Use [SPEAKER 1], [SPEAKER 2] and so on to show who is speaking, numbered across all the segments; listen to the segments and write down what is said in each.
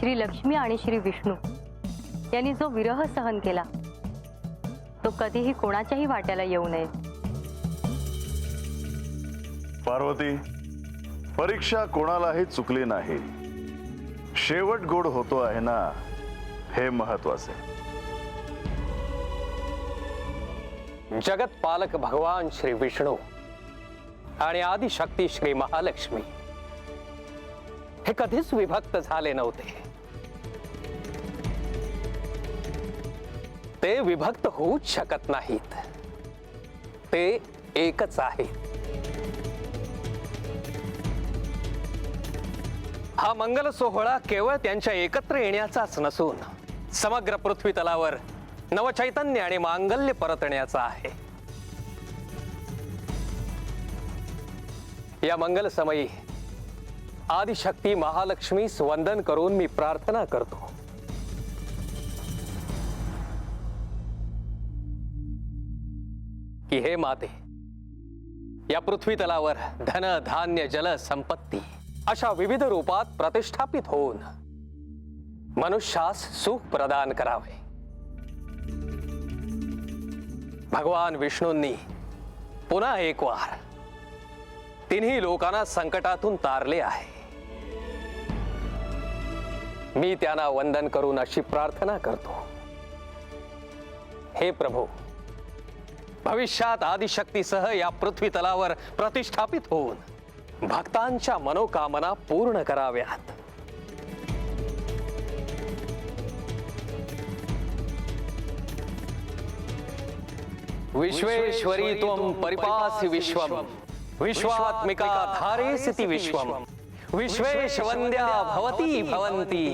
[SPEAKER 1] श्री लक्ष्मी आणि श्री विष्णू यांनी जो विरह सहन केला तो कधीही कोणाच्याही वाट्याला येऊ नये।
[SPEAKER 2] पार्वती, परीक्षा कोणालाही चुकली नाही, शेवट गोड होतो आहे ना, हे महत्वाचे।
[SPEAKER 3] जगत पालक भगवान श्री विष्णू आणि आदिशक्ती श्री महालक्ष्मी हे कधीच विभक्त झाले नव्हते। ते विभक्त होऊच शकत नाहीत, ते एकच आहेत। हा मंगल सोहळा केवळ त्यांच्या एकत्र येण्याचाच नसून समग्र पृथ्वी तलावर नवचैतन्य आणि मांगल्य परतण्याचा आहे। या मंगल समयी आदिशक्ती महालक्ष्मीस वंदन करून मी प्रार्थना करतो की हे माते, या पृथ्वी तलावर धन धान्य जल संपत्ती अशा विविध रूपात प्रतिष्ठापित होऊन मनुष्यास सुख प्रदान करावे। भगवान विष्णूंनी पुन्हा एक वार तिन्ही लोकांना संकटातून तारले आहे। मी त्यांना वंदन करून अशी प्रार्थना करतो, हे प्रभू, भविष्यात आदिशक्तीसह या पृथ्वी तलावर प्रतिष्ठापित होऊन भक्तांच्या मनोकामना पूर्ण कराव्यात। विश्वेश्वरी त्वं परिपासि विश्वम, विश्वात्मिका धारेसिति विश्वम, विश्वेशवन्द्या भवती भवन्ति,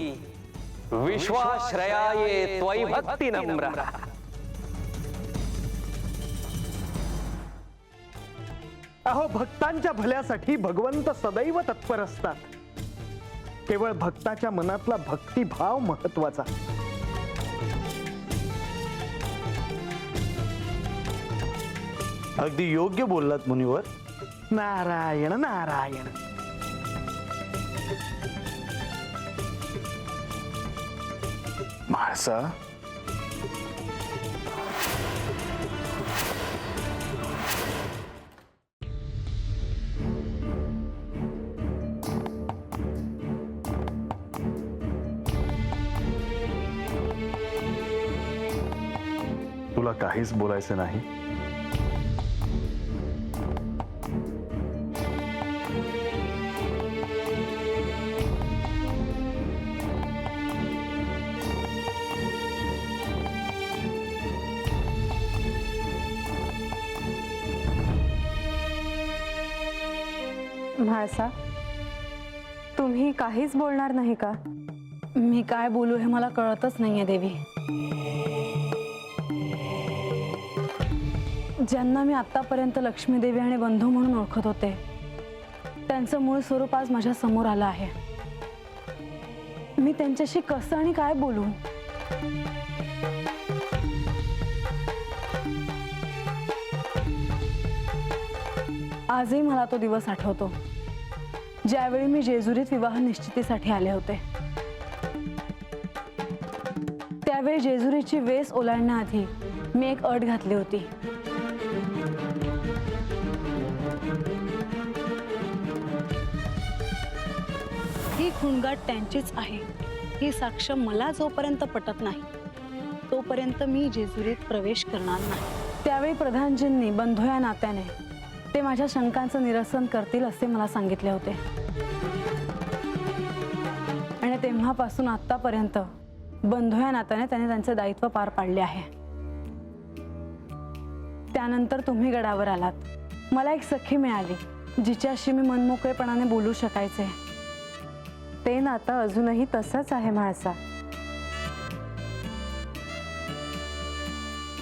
[SPEAKER 3] विश्वाश्रयाये त्वयि भक्ति नम्रः।
[SPEAKER 4] अहो, भक्तांच्या भल्यासाठी भगवंत सदैव तत्पर असतात। केवळ भक्ताच्या मनातला भक्तिभाव महत्वाचा।
[SPEAKER 5] अगदी योग्य बोललात मुनिवर।
[SPEAKER 4] नारायण नारायण।
[SPEAKER 2] म्हाळसा, तुला काहीच बोलायचं नाही?
[SPEAKER 6] म्हाळसा, तुम्ही काहीच बोलणार नाही का?
[SPEAKER 7] मी काय बोलू हे मला कळतच नाहीये देवी। ज्यांना मी आतापर्यंत लक्ष्मी देवी आणि बंधू म्हणून ओळखत होते त्यांचं मूळ स्वरूप आज माझ्या समोर आलं आहे। मी त्यांच्याशी कसं आणि काय बोलू? आजही मला तो दिवस आठवतो ज्यावेळी मी जेजुरीत विवाह निश्चितीसाठी आले होते। त्यावेळी जेजुरीची वेस ओलांडण्याआधी मी एक अट घातली होती। ही खुणगाट त्यांचीच आहे ही साक्ष मला जोपर्यंत पटत नाही तोपर्यंत मी जेजुरीत प्रवेश करणार नाही। त्यावेळी प्रधानजींनी बंधू या नात्याने ते माझ्या शंकांचं निरसन करतील असे मला सांगितले होते आणि तेव्हापासून आतापर्यंत बंधू या नात्याने त्याने त्यांचे दायित्व पार पाडले आहे। त्यानंतर तुम्ही गडावर आलात। मला एक सखी मिळाली जिच्याशी मी मनमोकळेपणाने बोलू शकायचे।
[SPEAKER 6] ते नातं अजूनही तसंच आहे म्हाळसा,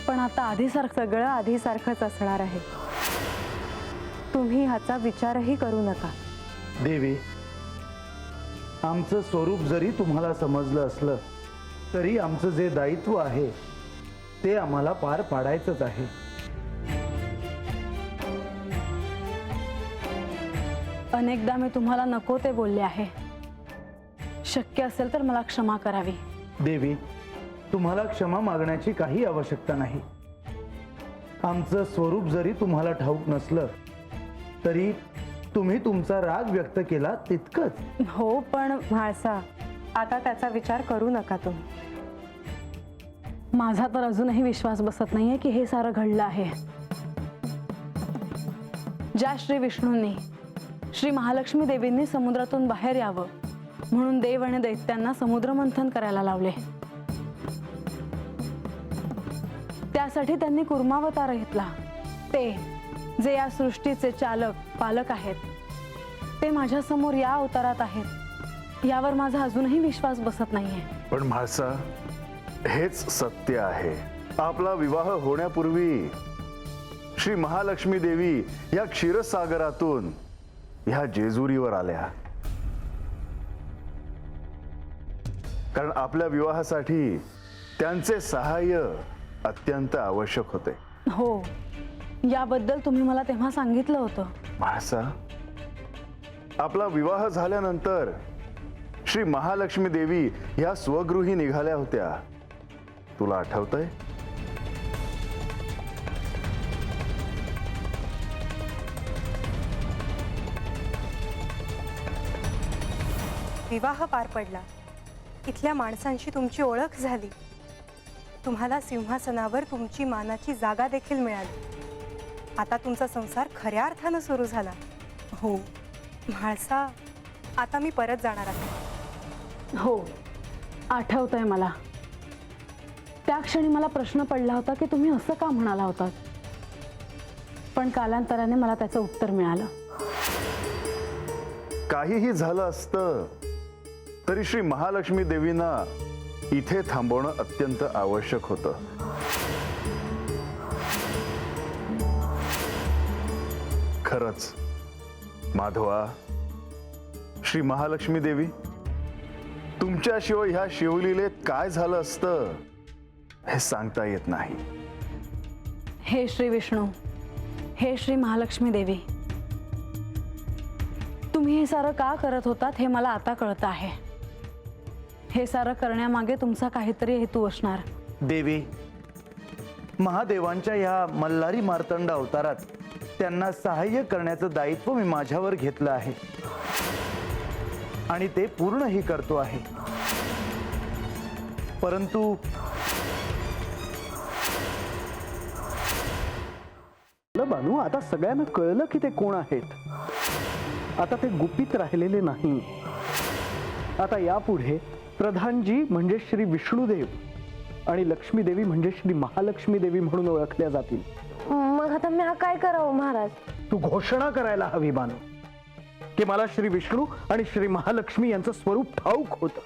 [SPEAKER 7] पण आता आधीसारखं
[SPEAKER 6] सगळं आधीसारखंच असणार आहे। तुम्ही ह्याचा विचारही करू नका।
[SPEAKER 5] देवी, आमचं स्वरूप जरी तुम्हाला समजलं असलं तरी आमचं जे दायित्व आहे ते आम्हाला पार पाडायचंच आहे।
[SPEAKER 7] अनेकदा मी तुम्हाला नको ते बोलले आहे। शक्य असेल तर मला क्षमा करावी.
[SPEAKER 5] देवी, तुम्हाला क्षमा मागण्याची काही आवश्यकता नाही. आमचं स्वरूप जरी तुम्हाला ठाऊक नसलं तरी तुम्ही तुमचा राग व्यक्त केला तितकंच.
[SPEAKER 6] हो, पण म्हाळसा, आता त्याचा विचार करू नका तुम्ही.
[SPEAKER 7] माझा तर अजूनही विश्वास बसत नाहीये की हे सारं घडलं आहे. ज्या श्री विष्णूंनी श्री महालक्ष्मी देवींनी समुद्रातून बाहेर यावं म्हणून देव आणि दैत्यांना समुद्र मंथन करायला लावले, त्यासाठी त्यांनी कुर्मावतार घेतला. ते जे या सृष्टीचे चालक पालक आहेत ते माझ्या समोर या अवतारात आहेत, यावर माझा अजूनही विश्वास बसत नाहीये.
[SPEAKER 2] पण म्हाळसा, हेच सत्य आहे. आपला विवाह होण्यापूर्वी श्री महालक्ष्मी देवी या क्षीरसागरातून ह्या जेजुरीवर आल्या, कारण आपल्या विवाहासाठी त्यांचे सहाय्य अत्यंत आवश्यक होते.
[SPEAKER 7] हो, याबद्दल तुम्ही मला तेव्हा सांगितलं होतं.
[SPEAKER 2] म्हाळसा, आपला विवाह झाल्यानंतर श्री महालक्ष्मी देवी ह्या स्वगृही निघाल्या होत्या. तुला आठवतंय?
[SPEAKER 8] विवाह पार पडला, इथल्या माणसांशी तुमची ओळख झाली, तुम्हाला सिंहासनावर तुमची मानाची जागा देखील मिळाली. आता तुमचा संसार खऱ्या अर्थानं सुरू झाला. हो म्हाळसा, आता मी परत जाणार आहे.
[SPEAKER 7] हो, आठवतंय मला. त्या क्षणी मला प्रश्न पडला होता की तुम्ही असं का म्हणाला होतात, पण कालांतराने मला त्याचं उत्तर मिळालं.
[SPEAKER 2] काहीही झालं असतं तरी श्री महालक्ष्मी देवींना इथे थांबवणं अत्यंत आवश्यक होतं. खरंच माधवा, श्री महालक्ष्मी देवी, तुमच्याशिवाय ह्या शिवलीलेत काय झालं असतं हे सांगता येत नाही.
[SPEAKER 7] हे श्री विष्णू, हे श्री महालक्ष्मी देवी, तुम्ही हे सारं का करत होतात हे मला आता कळतं आहे. हे सारं करण्यामागे तुमचा काहीतरी हेतू असणार.
[SPEAKER 5] देवी, महादेवांच्या ह्या मल्हारी मार्तंड अवतारात त्यांना सहाय्य करण्याचं दायित्व मी माझ्यावर घेतलं आहे आणि ते पूर्णही करतो आहे. परंतु
[SPEAKER 4] बानू, आता सगळ्यांना कळलं की ते कोण आहेत. आता ते गुपित राहिलेले नाही. आता यापुढे प्रधानजी म्हणजे श्री विष्णुदेव आणि लक्ष्मी देवी म्हणजे श्री महालक्ष्मी देवी म्हणून ओळखल्या जातील.
[SPEAKER 6] मग आता मी काय करावं महाराज?
[SPEAKER 4] तू घोषणा करायला हवी बानू की मला श्री विष्णू आणि श्री महालक्ष्मी यांचं स्वरूप ठाऊक होतं.